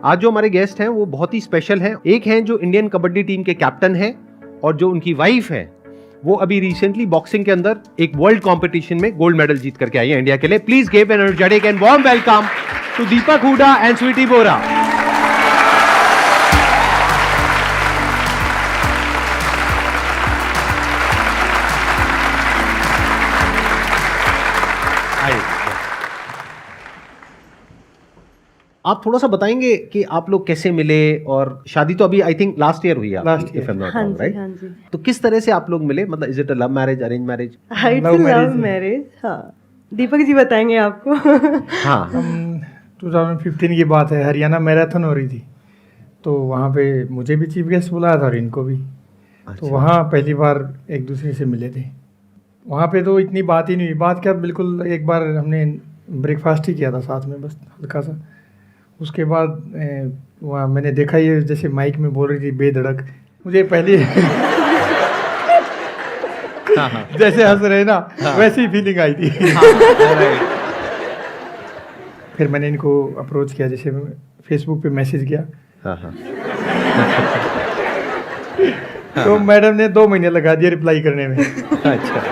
आज जो हमारे गेस्ट हैं वो बहुत ही स्पेशल हैं। एक हैं जो इंडियन कबड्डी टीम के कैप्टन हैं और जो उनकी वाइफ है वो अभी रिसेंटली बॉक्सिंग के अंदर एक वर्ल्ड कंपटीशन में गोल्ड मेडल जीत करके आई है इंडिया के लिए। Please give an energetic and warm welcome to Deepak Hooda and Sweety Bora. आप थोड़ा सा बताएंगे कि आप लोग कैसे मिले, और शादी तो अभी आई थिंक लास्ट ईयर हुई है last year, if I am not हाँ रॉन्ग, जी, राइट? हाँ जी। तो किस तरह से आप लोग मिले? मतलब is it a love marriage, arrange marriage? Love marriage. हाँ, दीपक जी बताएंगे आपको। हाँ, हम 2015 की बात है, हरियाणा मैराथन हो रही थी, तो वहाँ पे मुझे भी चीफ गेस्ट बुलाया था और इनको भी। तो वहाँ पहली बार एक दूसरे से मिले थे। वहाँ पे तो इतनी बात ही नहीं हुई, बात क्या, बिल्कुल एक बार हमने ब्रेकफास्ट ही किया था साथ में, बस हल्का सा। उसके बाद वहाँ मैंने देखा ये जैसे माइक में बोल रही थी बेधड़क, मुझे पहले जैसे हंस रहे ना वैसी फीलिंग आई थी। फिर मैंने इनको अप्रोच किया, जैसे फेसबुक पे मैसेज किया। तो मैडम ने 2 महीने लगा दिए रिप्लाई करने में। अच्छा।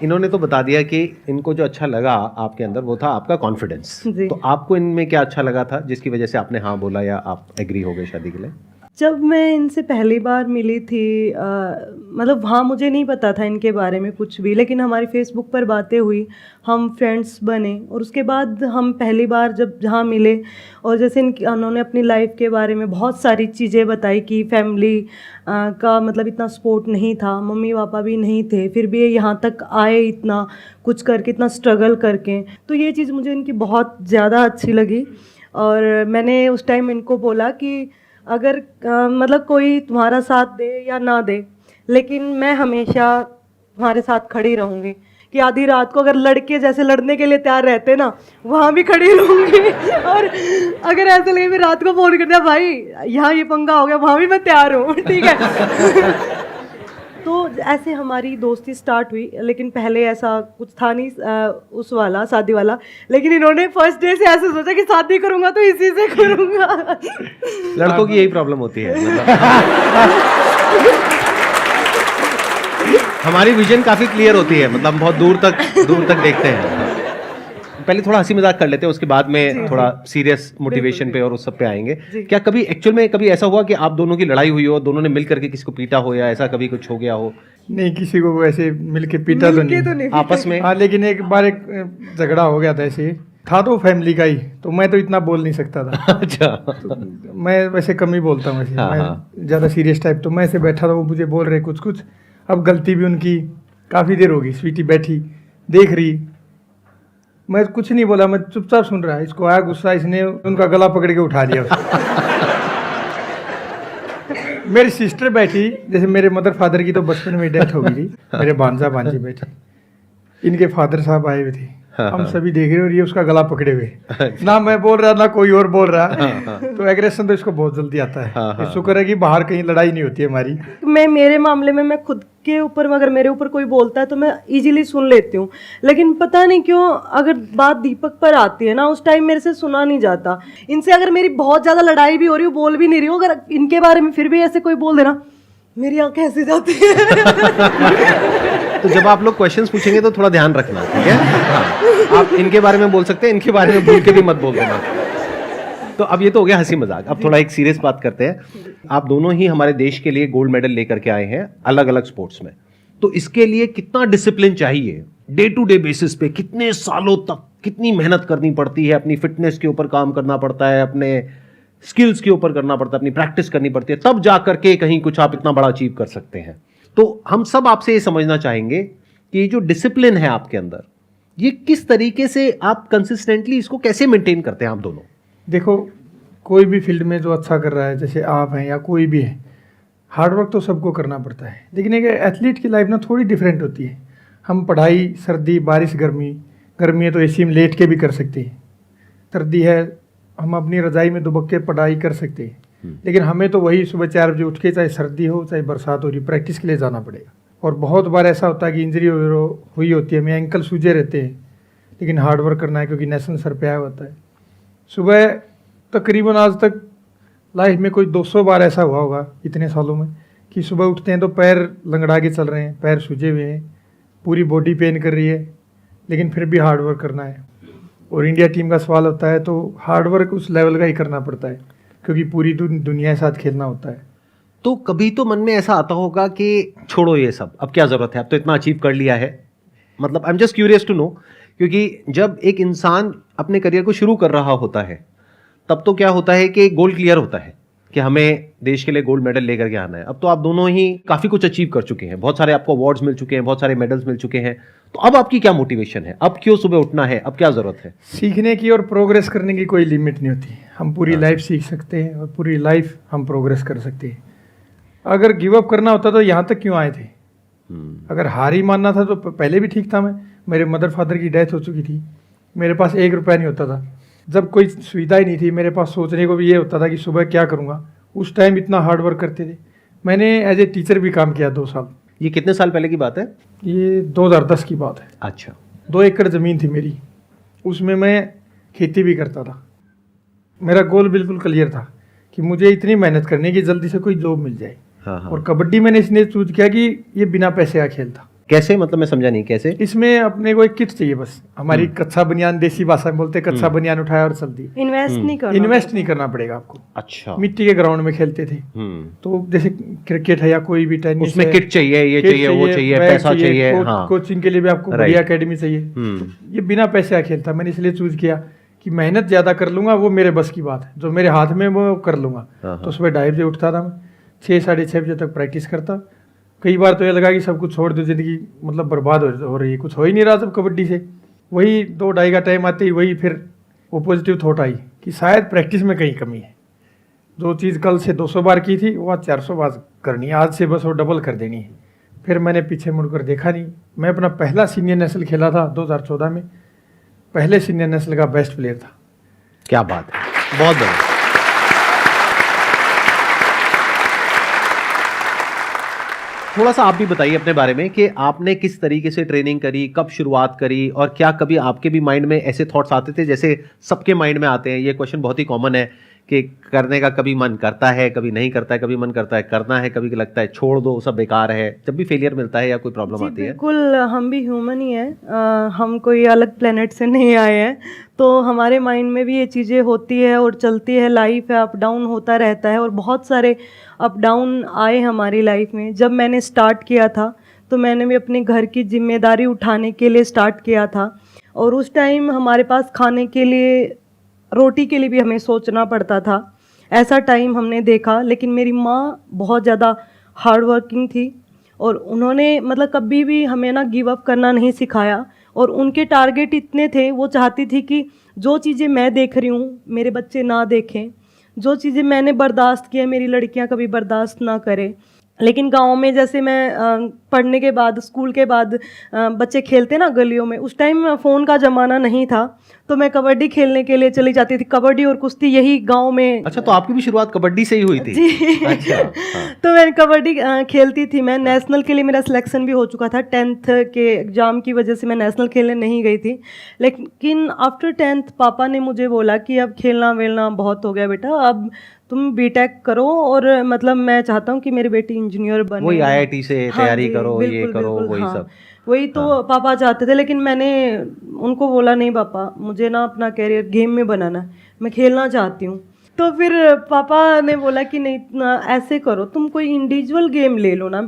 इन्होंने तो बता दिया कि इनको जो अच्छा लगा आपके अंदर वो था आपका कॉन्फिडेंस। तो आपको इनमें क्या अच्छा लगा था जिसकी वजह से आपने हाँ बोला या आप एग्री हो गए शादी के लिए? जब मैं इनसे पहली बार मिली थी, मतलब वहाँ मुझे नहीं पता था इनके बारे में कुछ भी, लेकिन हमारी फेसबुक पर बातें हुई, हम फ्रेंड्स बने, और उसके बाद हम पहली बार जब जहाँ मिले और जैसे उन्होंने अपनी लाइफ के बारे में बहुत सारी चीज़ें बताई कि फैमिली का मतलब इतना सपोर्ट नहीं था, मम्मी पापा भी नहीं थे, फिर भी ये यहाँ तक आए इतना कुछ करके, इतना स्ट्रगल करके। तो ये चीज़ मुझे इनकी बहुत ज़्यादा अच्छी लगी। और मैंने उस टाइम इनको बोला कि अगर मतलब कोई तुम्हारा साथ दे या ना दे, लेकिन मैं हमेशा तुम्हारे साथ खड़ी रहूँगी, कि आधी रात को अगर लड़के जैसे लड़ने के लिए तैयार रहते ना, वहाँ भी खड़ी रहूँगी। और अगर ऐसा लगे मैं रात को फ़ोन कर दिया, भाई यहाँ ये पंगा हो गया, वहाँ भी मैं तैयार हूँ, ठीक है। तो ऐसे हमारी दोस्ती स्टार्ट हुई, लेकिन पहले ऐसा कुछ था नहीं उस वाला शादी वाला, लेकिन इन्होंने फर्स्ट डे से ऐसे सोचा कि शादी करूँगा तो इसी से करूँगा। लड़कों की यही प्रॉब्लम होती है। हमारी विजन काफी क्लियर होती है, मतलब बहुत दूर तक देखते हैं। पहले थोड़ा हंसी मजाक कर लेते हैं, उसके बाद में थोड़ा सीरियस मोटिवेशन पे और उस सब पे आएंगे। क्या कभी एक्चुअल में कभी ऐसा हुआ कि आप दोनों की लड़ाई हुई हो, दोनों ने मिल करके किसी को पीटा हो, या ऐसा कभी कुछ हो गया हो? नहीं, किसी को वैसे मिलके पीटा तो नहीं आपस में। हाँ, लेकिन एक बार एक झगड़ा हो गया था, ऐसे था तो फैमिली का ही, तो मैं तो इतना बोल नहीं सकता था। अच्छा। तो मैं वैसे कम ही बोलता हूँ, वैसे मैं ज़्यादा सीरियस टाइप। तो मैं ऐसे बैठा था, वो मुझे बोल रहे कुछ, अब गलती भी उनकी, काफ़ी देर होगी, स्वीटी बैठी देख रही, मैं कुछ नहीं बोला, मैं चुपचाप सुन रहा। इसको आया गुस्सा, इसने उनका गला पकड़ के उठा दिया। मेरी सिस्टर बैठी, जैसे मेरे मदर फादर की तो बचपन में डेथ हो गई थी, मेरे भांजा भांजी बैठे, इनके फादर साहब आए हुए थे। हम सभी देख रहे और ये उसका गला पकड़े हुए, ना मैं बोल रहा ना कोई और बोल रहा। तो एग्रेशन तो इसको बहुत जल्दी आता है। शुक्र है कि बाहर कहीं लड़ाई नहीं होती है हमारी। मेरे मामले में मैं खुद के ऊपर, अगर मेरे ऊपर कोई बोलता है तो मैं इजीली सुन लेती हूँ, लेकिन पता नहीं क्यों अगर बात दीपक पर आती है ना, उस टाइम मेरे से सुना नहीं जाता। इनसे अगर मेरी बहुत ज़्यादा लड़ाई भी हो रही हो, बोल भी नहीं रही हो, अगर इनके बारे में फिर भी ऐसे कोई बोल देना, मेरी आंखें ऐसे जाती है। तो जब आप लोग क्वेश्चंस पूछेंगे तो थोड़ा ध्यान रखना, ठीक है? हाँ, आप इनके बारे में बोल सकते हैं, इनके बारे में भूल के भी मत बोल देना। तो अब ये तो हो गया हंसी मजाक, अब थोड़ा एक सीरियस बात करते हैं। आप दोनों ही हमारे देश के लिए गोल्ड मेडल लेकर के आए हैं अलग अलग स्पोर्ट्स में, तो इसके लिए कितना डिसिप्लिन चाहिए? डे टू डे बेसिस पे कितने सालों तक कितनी मेहनत करनी पड़ती है? अपनी फिटनेस के ऊपर काम करना पड़ता है, अपने स्किल्स के ऊपर करना पड़ता है, अपनी प्रैक्टिस करनी पड़ती है, तब जा करके कहीं कुछ आप इतना बड़ा अचीव कर सकते हैं। तो हम सब आपसे ये समझना चाहेंगे कि ये जो डिसिप्लिन है आपके अंदर, ये किस तरीके से आप कंसिस्टेंटली इसको कैसे मेंटेन करते हैं आप दोनों? देखो, कोई भी फील्ड में जो अच्छा कर रहा है, जैसे आप हैं या कोई भी है, हार्डवर्क तो सबको करना पड़ता है, लेकिन एक एथलीट की लाइफ ना थोड़ी डिफरेंट होती है। हम पढ़ाई सर्दी बारिश गर्मी है तो एसी में लेट के भी कर सकते हैं, सर्दी है हम अपनी रजाई में दुबक के पढ़ाई कर सकते हैं, लेकिन हमें तो वही सुबह 4 बजे उठ के, चाहे सर्दी हो चाहे बरसात हो रही, प्रैक्टिस के लिए जाना पड़ेगा। और बहुत बार ऐसा होता है कि इंजरी हुई होती है, हमें एंकल सूजे रहते हैं, लेकिन हार्डवर्क करना है क्योंकि नेशनल सर पे आया होता है। सुबह तकरीबन आज तक लाइफ में कोई 200 बार ऐसा हुआ होगा इतने सालों में कि सुबह उठते हैं तो पैर लंगड़ा के चल रहे हैं, पैर सूजे हुए हैं, पूरी बॉडी पेन कर रही है, लेकिन फिर भी हार्ड वर्क करना है। और इंडिया टीम का सवाल होता है तो हार्ड वर्क उस लेवल का ही करना पड़ता है, क्योंकि पूरी दुनिया के साथ खेलना होता है। तो कभी तो मन में ऐसा आता होगा कि छोड़ो ये सब, अब क्या ज़रूरत है, अब तो इतना अचीव कर लिया है। मतलब I am just curious to know, क्योंकि जब एक इंसान अपने करियर को शुरू कर रहा होता है तब तो क्या होता है कि गोल क्लियर होता है कि हमें देश के लिए गोल्ड मेडल लेकर के आना है। अब तो आप दोनों ही काफ़ी कुछ अचीव कर चुके हैं, बहुत सारे आपको अवार्ड्स मिल चुके हैं, बहुत सारे मेडल्स मिल चुके हैं। तो अब आपकी क्या मोटिवेशन है, अब क्यों सुबह उठना है, अब क्या ज़रूरत है? सीखने की और प्रोग्रेस करने की कोई लिमिट नहीं होती। हम पूरी लाइफ सीख सकते हैं और पूरी लाइफ हम प्रोग्रेस कर सकते हैं। अगर गिव अप करना होता तो यहाँ तक क्यों आए थे? अगर हार ही मानना था तो पहले भी ठीक था। मेरे मदर फादर की डेथ हो चुकी थी, मेरे पास 1 रुपया नहीं होता था, जब कोई सुविधा ही नहीं थी, मेरे पास सोचने को भी ये होता था कि सुबह क्या करूँगा। उस टाइम इतना हार्ड वर्क करते थे। मैंने एज ए टीचर भी काम किया 2 साल। ये कितने साल पहले की बात है? ये 2010 की बात है। अच्छा। 2 एकड़ ज़मीन थी मेरी, उसमें मैं खेती भी करता था। मेरा गोल बिल्कुल क्लियर था कि मुझे इतनी मेहनत करनी है कि जल्दी से कोई जॉब मिल जाए। हाँ हाँ। और कबड्डी मैंने इसलिए चूज किया कि ये बिना पैसे का खेल था। कैसे, मतलब मैं समझा नहीं कैसे? इसमें अपने को एक किट चाहिए बस। हमारी कच्चा बनियान, देसी भाषा में बोलते हैं, कच्चा बनियान उठाया और चल दी। इन्वेस्ट नहीं करना पड़ेगा आपको। अच्छा। मिट्टी के ग्राउंड में खेलते थे। तो जैसे क्रिकेट है या कोई भी टेनिस, उसमें किट चाहिए, ये चाहिए, वो चाहिए, पैसा चाहिए। हाँ। कोचिंग के लिए भी आपको बढ़िया एकेडमी चाहिए। ये बिना पैसे का खेल था। मैंने इसलिए चूज किया कि मेहनत ज्यादा कर लूंगा, वो मेरे बस की बात है, जो मेरे हाथ में वो कर लूंगा। तो सुबह 2:30 बजे उठता था मैं, 6 साढ़े 6 बजे तक प्रैक्टिस करता। कई बार तो ये लगा कि सब कुछ छोड़ दो, जिंदगी मतलब बर्बाद हो रही है, कुछ हो ही नहीं रहा सब कबड्डी से। वही 2-2:30 का टाइम आते ही वही फिर वो पॉजिटिव थॉट आई कि शायद प्रैक्टिस में कहीं कमी है। जो चीज़ कल से 200 बार की थी वो आज 400 बार करनी है, आज से बस वो डबल कर देनी है। फिर मैंने पीछे मुड़कर देखा नहीं। मैं अपना पहला सीनियर नेशनल खेला था 2014 में, पहले सीनियर नेशनल का बेस्ट प्लेयर था। क्या बात है, बहुत बढ़िया। थोड़ा सा आप भी बताइए अपने बारे में कि आपने किस तरीके से ट्रेनिंग करी, कब शुरुआत करी, और क्या कभी आपके भी माइंड में ऐसे थॉट्स आते थे जैसे सबके माइंड में आते हैं? ये क्वेश्चन बहुत ही कॉमन है कि करने का कभी मन करता है, कभी नहीं करता है, कभी मन करता है करना है, कभी लगता है छोड़ दो सब बेकार है, जब भी फेलियर मिलता है या कोई प्रॉब्लम आती है। बिल्कुल, हम भी ह्यूमन ही हैं, हम कोई अलग प्लेनेट से नहीं आए हैं, तो हमारे माइंड में भी ये चीज़ें होती है और चलती है। लाइफ है, अप डाउन होता रहता है और बहुत सारे अप डाउन आए हमारी लाइफ में। जब मैंने स्टार्ट किया था तो मैंने भी अपने घर की जिम्मेदारी उठाने के लिए स्टार्ट किया था, और उस टाइम हमारे पास खाने के लिए, रोटी के लिए भी हमें सोचना पड़ता था। ऐसा टाइम हमने देखा। लेकिन मेरी माँ बहुत ज़्यादा हार्ड वर्किंग थी और उन्होंने मतलब कभी भी हमें ना गिव अप करना नहीं सिखाया। और उनके टारगेट इतने थे, वो चाहती थी कि जो चीज़ें मैं देख रही हूँ मेरे बच्चे ना देखें, जो चीज़ें मैंने बर्दाश्त किया मेरी लड़कियाँ कभी बर्दाश्त ना करें। लेकिन गांव में जैसे मैं पढ़ने के बाद, स्कूल के बाद बच्चे खेलते ना गलियों में, उस टाइम फ़ोन का ज़माना नहीं था, तो मैं कबड्डी खेलने के लिए चली जाती थी। कबड्डी और कुश्ती यही गांव में। अच्छा, तो आपकी भी शुरुआत कबड्डी से ही हुई थी? जी। अच्छा। हाँ। तो मैं कबड्डी खेलती थी। मैं नेशनल के लिए मेरा सिलेक्शन भी हो चुका था। 10th के एग्ज़ाम की वजह से मैं नेशनल खेलने नहीं गई थी। लेकिन आफ्टर 10th पापा ने मुझे बोला कि अब खेलना वेलना बहुत हो गया बेटा, अब तुम बीटेक करो, और मतलब मैं चाहता हूँ कि मेरी बेटी इंजीनियर बने, वही IIT से तैयारी करो, ये बिल्कुल, करो, बिल्कुल, वही हाँ, सब। वही तो पापा चाहते थे। लेकिन मैंने उनको बोला नहीं पापा, मुझे ना अपना कैरियर गेम में बनाना है, मैं खेलना चाहती हूँ। तो फिर पापा ने बोला कि नहीं, ऐसे करो, तुम कोई इंडिविजुअल गेम ले लो ना,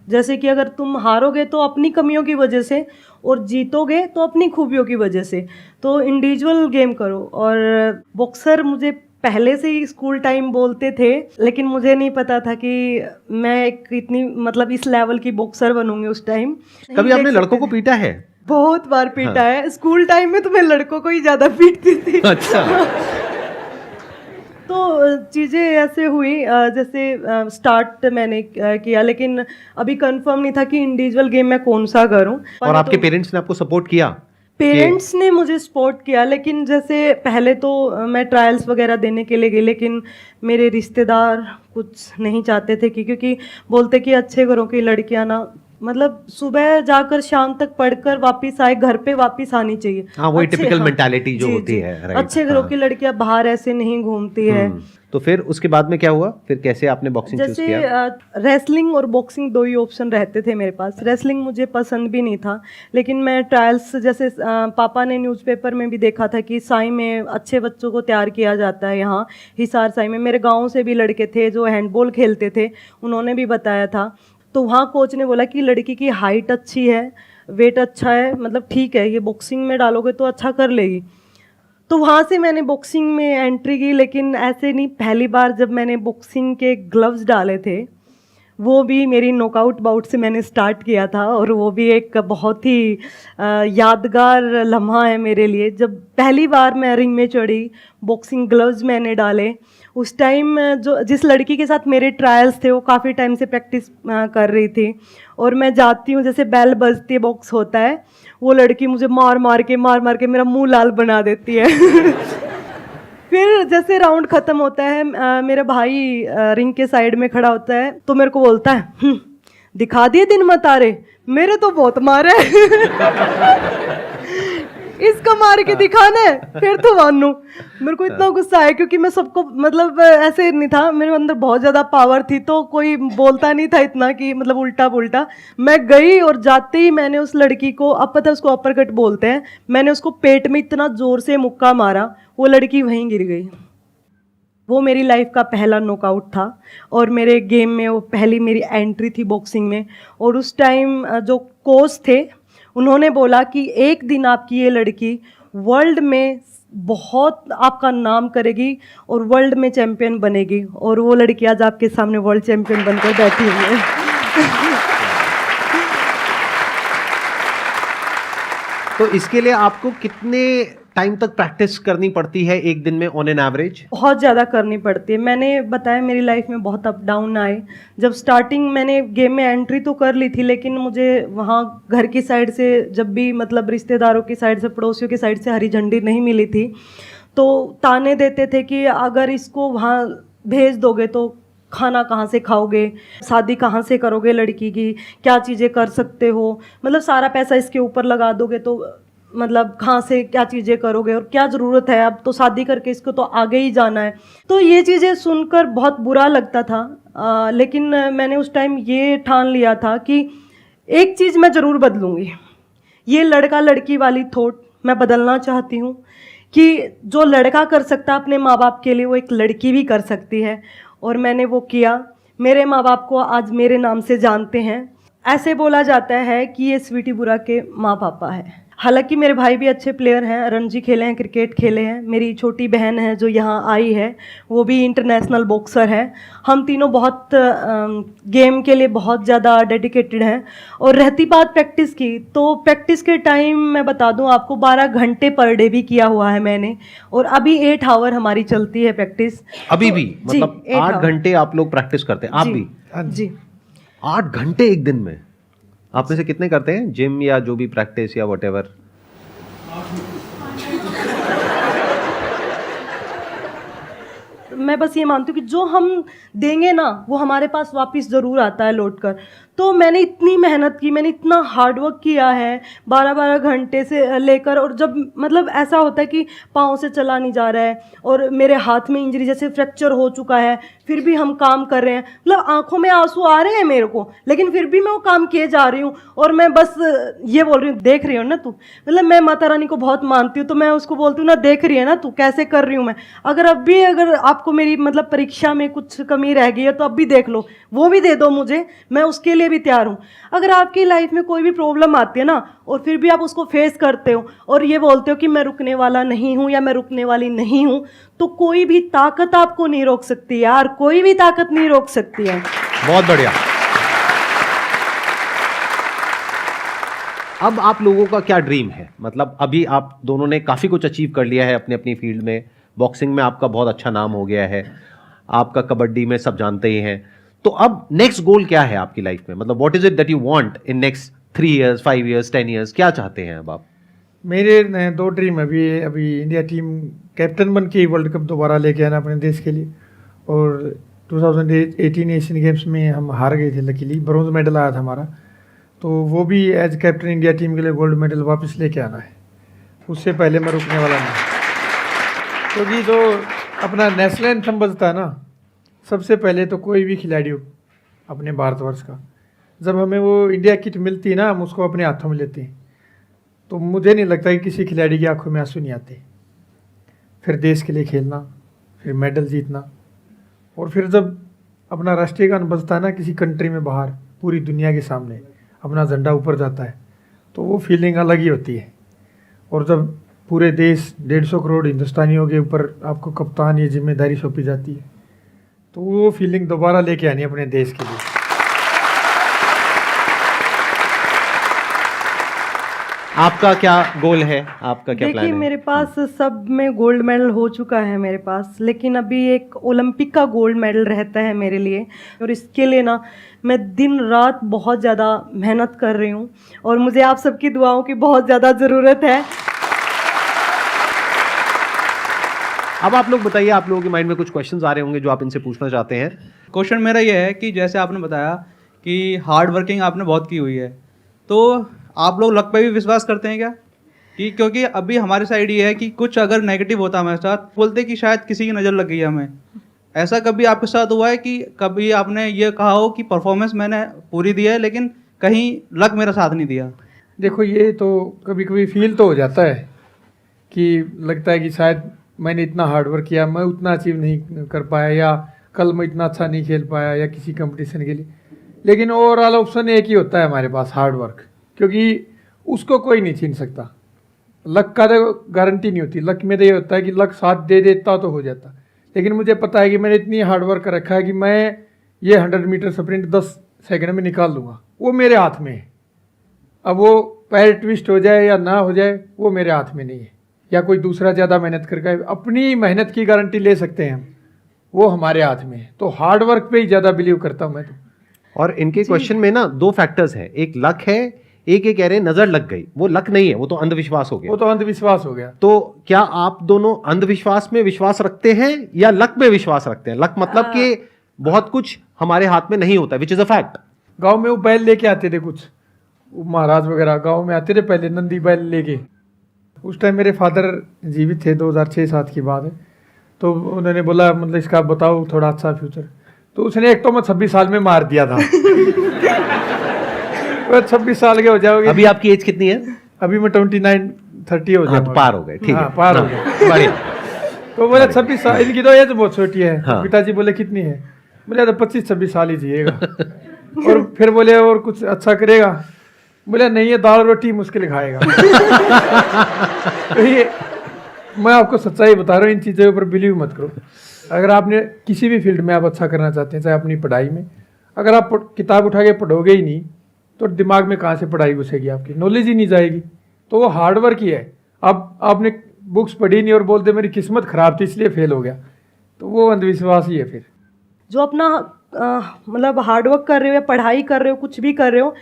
जैसे कि अगर तुम हारोगे तो अपनी कमियों की वजह से और जीतोगे तो अपनी खूबियों की वजह से, तो इंडिविजुअल गेम करो। और बॉक्सर मुझे पहले से ही स्कूल टाइम बोलते थे, लेकिन मुझे नहीं पता था कि मैं एक इतनी मतलब इस लेवल की बॉक्सर बनूंगी उस टाइम। कभी आपने लड़कों को पीटा है? बहुत बार पीटा है। स्कूल टाइम में तो मैं लड़कों को ही ज़्यादा पीटती थी। अच्छा। तो चीज़ें ऐसे हुई, जैसे स्टार्ट मैंने किया, लेकिन अभी कंफर्म नहीं था कि इंडिविजुअल गेम मैं कौन सा करूं। और आपके पेरेंट्स ने आपको सपोर्ट किया? पेरेंट्स ने मुझे सपोर्ट किया, लेकिन जैसे पहले तो मैं ट्रायल्स वगैरह देने के लिए गई, लेकिन मेरे रिश्तेदार कुछ नहीं चाहते थे क्योंकि बोलते कि अच्छे घरों की लड़कियां ना मतलब सुबह जाकर शाम तक पढ़कर वापस आए, घर पे वापस आनी चाहिए। हाँ, वही अच्छे- typical हाँ, mentality जो जी, होती जी। है, right, अच्छे घरों हाँ। की लड़कियां बाहर ऐसे नहीं घूमती है। तो फिर उसके बाद में क्या हुआ, फिर कैसे आपने बॉक्सिंग चूज जैसे किया? रेसलिंग और बॉक्सिंग दो ही ऑप्शन रहते थे मेरे पास। रेसलिंग मुझे पसंद भी नहीं था, लेकिन मैं ट्रायल्स जैसे पापा ने न्यूज़पेपर में भी देखा था कि साई में अच्छे बच्चों को तैयार किया जाता है, यहाँ हिसार साई में। मेरे गांव से भी लड़के थे जो हैंडबॉल खेलते थे, उन्होंने भी बताया था। तो वहाँ कोच ने बोला कि लड़की की हाइट अच्छी है, वेट अच्छा है, मतलब ठीक है, ये बॉक्सिंग में डालोगे तो अच्छा कर लेगी। तो वहाँ से मैंने बॉक्सिंग में एंट्री की, लेकिन ऐसे नहीं, पहली बार जब मैंने बॉक्सिंग के ग्लव्स डाले थे, वो भी मेरी नॉकआउट बाउट से मैंने स्टार्ट किया था, और वो भी एक बहुत ही यादगार लम्हा है मेरे लिए। जब पहली बार मैं रिंग में चढ़ी, बॉक्सिंग ग्लव्स मैंने डाले, उस टाइम जो जिस लड़की के साथ मेरे ट्रायल्स थे वो काफ़ी टाइम से प्रैक्टिस कर रही थी, और मैं जाती हूँ, जैसे बेल बजती है, बॉक्स होता है, वो लड़की मुझे मार मार के मेरा मुंह लाल बना देती है। फिर जैसे राउंड ख़त्म होता है, मेरा भाई रिंग के साइड में खड़ा होता है, तो मेरे को बोलता है, दिखा दिए दिन मत आ रहे, मेरे तो बहुत मारे। इसका मार के दिखाना है, फिर तो मानू। मेरे को इतना गुस्सा आया, क्योंकि मैं सबको, मतलब ऐसे नहीं था, मेरे अंदर बहुत ज़्यादा पावर थी, तो कोई बोलता नहीं था इतना कि मतलब उल्टा पुल्टा। मैं गई और जाते ही मैंने उस लड़की को, अब पता है उसको अपर कट बोलते हैं, मैंने उसको पेट में इतना ज़ोर से मुक्का मारा, वो लड़की वहीं गिर गई। वो मेरी लाइफ का पहला नॉकआउट था, और मेरे गेम में वो पहली मेरी एंट्री थी बॉक्सिंग में। और उस टाइम जो कोच थे, उन्होंने बोला कि एक दिन आपकी ये लड़की वर्ल्ड में बहुत आपका नाम करेगी और वर्ल्ड में चैंपियन बनेगी, और वो लड़की आज आपके सामने वर्ल्ड चैंपियन बनकर बैठी हुई है। तो इसके लिए आपको कितने टाइम तक प्रैक्टिस करनी पड़ती है एक दिन में ऑन एन एवरेज? बहुत ज़्यादा करनी पड़ती है। मैंने बताया मेरी लाइफ में बहुत अप डाउन आए। जब स्टार्टिंग मैंने गेम में एंट्री तो कर ली थी, लेकिन मुझे वहाँ घर की साइड से, जब भी मतलब रिश्तेदारों की साइड से, पड़ोसियों की साइड से हरी झंडी नहीं मिली थी, तो ताने देते थे कि अगर इसको वहाँ भेज दोगे तो खाना कहाँ से खाओगे, शादी कहाँ से करोगे लड़की की, क्या चीज़ें कर सकते हो, मतलब सारा पैसा इसके ऊपर लगा दोगे तो मतलब कहाँ से क्या चीज़ें करोगे, और क्या ज़रूरत है, अब तो शादी करके इसको तो आगे ही जाना है। तो ये चीज़ें सुनकर बहुत बुरा लगता था, लेकिन मैंने उस टाइम ये ठान लिया था कि एक चीज़ मैं ज़रूर बदलूँगी। ये लड़का लड़की वाली थॉट मैं बदलना चाहती हूँ, कि जो लड़का कर सकता है अपने माँ बाप के लिए, वो एक लड़की भी कर सकती है। और मैंने वो किया। मेरे माँ बाप को आज मेरे नाम से जानते हैं। ऐसे बोला जाता है कि ये स्वीटी बुरा के माँ पापा है। हालांकि मेरे भाई भी अच्छे प्लेयर हैं, रणजी खेले हैं, क्रिकेट खेले हैं। मेरी छोटी बहन है जो यहाँ आई है, वो भी इंटरनेशनल बॉक्सर है। हम तीनों बहुत गेम के लिए बहुत ज़्यादा डेडिकेटेड हैं। और रहती बात प्रैक्टिस की, तो प्रैक्टिस के टाइम मैं बता दूं आपको, 12 घंटे पर डे भी किया हुआ है मैंने, और अभी 8 आवर हमारी चलती है प्रैक्टिस। अभी तो, भी जी, मतलब 8 8 आवर। घंटे आप लोग प्रैक्टिस करते हैं? आप जी, भी जी। 8 घंटे एक दिन में? आप में से कितने करते हैं जिम या जो भी प्रैक्टिस या व्हाटएवर? मैं बस ये मानती हूँ कि जो हम देंगे ना, वो हमारे पास वापस ज़रूर आता है लौट कर। तो मैंने इतनी मेहनत की, मैंने इतना हार्डवर्क किया है 12-12 घंटे से लेकर। और जब मतलब ऐसा होता है कि पाँव से चला नहीं जा रहा है और मेरे हाथ में इंजरी, जैसे फ्रैक्चर हो चुका है, फिर भी हम काम कर रहे हैं, मतलब आंखों में आंसू आ रहे हैं मेरे को, लेकिन फिर भी मैं वो काम किए जा रही हूँ। और मैं बस ये बोल रही हूँ, देख रही हो ना तू, मतलब मैं माता रानी को बहुत मानती हूँ, तो मैं उसको बोलती हूँ ना, देख रही है ना तू कैसे कर रही हूँ मैं। अगर अब भी अगर आपको मेरी मतलब परीक्षा में कुछ कमी रह गई है तो अब भी देख लो, वो भी दे दो मुझे, मैं उसके लिए भी तैयार हूँ। अगर आपकी लाइफ में कोई भी प्रॉब्लम आती है ना, और फिर भी आप उसको फेस करते हो और ये बोलते हो कि मैं रुकने वाला नहीं हूँ या मैं रुकने वाली नहीं हूँ, तो कोई भी ताकत आपको नहीं रोक सकती यार, कोई भी ताकत नहीं रोक सकती है। बहुत बढ़िया। अब आप लोगों का क्या ड्रीम है? मतलब अभी आप दोनों ने काफ़ी कुछ अचीव कर लिया है अपनी अपनी फील्ड में। बॉक्सिंग में आपका बहुत अच्छा नाम हो गया है, आपका कबड्डी में सब जानते ही हैं। तो अब नेक्स्ट गोल क्या है आपकी लाइफ में? मतलब what is it that you want in next 3 years, 5 years, 10 years? क्या चाहते हैं अब आप? मेरे 2 ड्रीम अभी इंडिया टीम कैप्टन बन के वर्ल्ड कप दोबारा लेके आना अपने देश के लिए। और 2018 एशियन गेम्स में हम हार गए थे, लकीली ब्रॉन्ज मेडल आया था हमारा। तो वो भी एज कैप्टन इंडिया टीम के लिए गोल्ड मेडल वापस लेके आना है, उससे पहले मैं रुकने वाला नहीं। क्योंकि जो अपना नेशनल एंथम बजता है ना, सबसे पहले तो कोई भी खिलाड़ी हो अपने भारतवर्ष का, जब हमें वो इंडिया किट मिलती है ना, हम उसको अपने हाथों में लेते हैं, तो मुझे नहीं लगता कि किसी खिलाड़ी की आंखों में आंसू नहीं आते। फिर देश के लिए खेलना, फिर मेडल जीतना, और फिर जब अपना राष्ट्रीय गान बजता है ना किसी कंट्री में बाहर, पूरी दुनिया के सामने अपना झंडा ऊपर जाता है, तो वो फीलिंग अलग ही होती है। और जब पूरे देश 150 करोड़ हिंदुस्तानियों के ऊपर आपको कप्तान ये जिम्मेदारी सौंपी जाती है, तो वो फीलिंग दोबारा लेके आनी अपने देश के लिए। आपका क्या गोल है, आपका क्या प्लान देखिए है? मेरे पास सब में गोल्ड मेडल हो चुका है मेरे पास, लेकिन अभी एक ओलंपिक का गोल्ड मेडल रहता है मेरे लिए, और इसके लिए ना मैं दिन रात बहुत ज़्यादा मेहनत कर रही हूँ, और मुझे आप सबकी दुआओं की बहुत ज़्यादा ज़रूरत है। अब आप लोग बताइए, आप लोगों के माइंड में कुछ क्वेश्चंस आ रहे होंगे जो आप इनसे पूछना चाहते हैं। क्वेश्चन मेरा ये है कि जैसे आपने बताया कि हार्ड वर्किंग आपने बहुत की हुई है, तो आप लोग लक पे भी विश्वास करते हैं क्या? कि क्योंकि अभी हमारी साइड ये है कि कुछ अगर नेगेटिव होता हमारे साथ, बोलते कि शायद किसी की नज़र लग गई है हमें। ऐसा कभी आपके साथ हुआ है कि कभी आपने ये कहा हो कि परफॉर्मेंस मैंने पूरी दी है लेकिन कहीं लक मेरा साथ नहीं दिया? देखो, ये तो कभी कभी फील तो हो जाता है कि लगता है कि शायद मैंने इतना हार्ड वर्क किया, मैं उतना अचीव नहीं कर पाया, या कल मैं इतना अच्छा नहीं खेल पाया या किसी कंपटीशन के लिए। लेकिन ओवरऑल ऑप्शन एक ही होता है हमारे पास, हार्ड वर्क, क्योंकि उसको कोई नहीं छीन सकता। लक का तो गारंटी नहीं होती, लक में तो ये होता है कि लक साथ दे देता तो हो जाता। लेकिन मुझे पता है कि मैंने इतनी हार्ड वर्क कर रखा है कि मैं ये 100 मीटर स्प्रिंट 10 सेकंड में निकाल लूँगा, वो मेरे हाथ में है। अब वो पैर ट्विस्ट हो जाए या ना हो जाए, वो मेरे हाथ में नहीं है, या कोई दूसरा ज़्यादा मेहनत करके अपनी मेहनत की गारंटी ले सकते हैं हम, वो हमारे हाथ में है। तो हार्ड वर्क पे ही ज़्यादा बिलीव करता हूँ मैं तो। और इनके क्वेश्चन में ना दो फैक्टर्स हैं, एक लक है, एक ये कह रहे हैं नजर लग गई। वो लक नहीं है, वो तो अंधविश्वास हो गया। वो तो अंधविश्वास हो गया। तो क्या आप दोनों अंधविश्वास में विश्वास रखते हैं या लक में विश्वास रखते हैं? लक मतलब कि बहुत कुछ हमारे हाथ में नहीं होता, विच इज अ फैक्ट। गांव में वो बैल लेके आते थे, कुछ महाराज वगैरह गांव में आते थे पहले, नंदी बैल लेके। उस टाइम मेरे फादर जीवित थे, 2006-7 की बात है। तो उन्होंने बोला मतलब इसका बताओ थोड़ा अच्छा फ्यूचर। तो उसने एक तो मैं 26 साल में मार दिया था। 26 साल के हो जाओगे। अभी आपकी एज कितनी है? अभी मैं 29-30 हो हाँ, जाऊंगा। तो पार हो गए, ठीक है, पार हो गए, बढ़िया। तो बोले 26 साल, इनकी तो एज बहुत छोटी है। हाँ। पिताजी बोले कितनी है? बोले तो 25-26 साल ही जिएगा। और फिर बोले और कुछ अच्छा करेगा? बोले नहीं, ये दाल रोटी मुश्किल खाएगा। तो ये मैं आपको सच्चाई बता रहा हूँ, इन चीज़ों पर बिलीव मत करो। अगर आपने किसी भी फील्ड में आप अच्छा करना चाहते हैं, चाहे अपनी पढ़ाई में, अगर आप किताब उठा के पढ़ोगे ही नहीं तो दिमाग में कहाँ से पढ़ाई घुसेगी, आपकी नॉलेज ही नहीं जाएगी। तो वो हार्ड वर्क ही है। अब आपने बुक्स पढ़ी नहीं और बोलते मेरी किस्मत खराब थी इसलिए फेल हो गया, तो वो अंधविश्वास ही है। फिर जो अपना मतलब हार्डवर्क कर रहे हो या पढ़ाई कर रहे हो, कुछ भी कर रहे हो,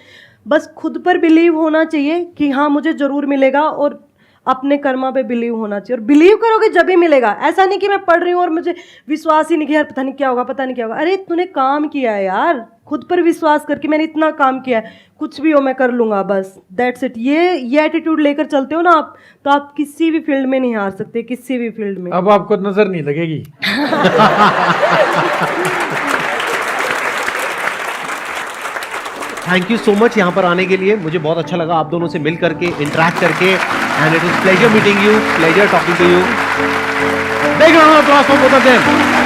बस खुद पर बिलीव होना चाहिए कि हाँ मुझे ज़रूर मिलेगा, और अपने कर्मा पे बिलीव होना चाहिए। और बिलीव करोगे जब ही मिलेगा। ऐसा नहीं कि मैं पढ़ रही हूँ और मुझे विश्वास ही नहीं कि यार पता नहीं क्या होगा, पता नहीं क्या होगा। अरे तूने काम किया है यार, खुद पर विश्वास करके मैंने इतना काम किया है, कुछ भी हो मैं कर लूँगा, बस दैट्स इट। ये एटीट्यूड लेकर चलते हो ना आप, तो आप किसी भी फील्ड में नहीं हार सकते, किसी भी फील्ड में। अब आपको नजर नहीं लगेगी। थैंक यू सो मच यहाँ पर आने के लिए। मुझे बहुत अच्छा लगा आप दोनों से मिल करके, इंटरेक्ट करके, and it was pleasure meeting you, pleasure talking to you. Big round of applause for both of them.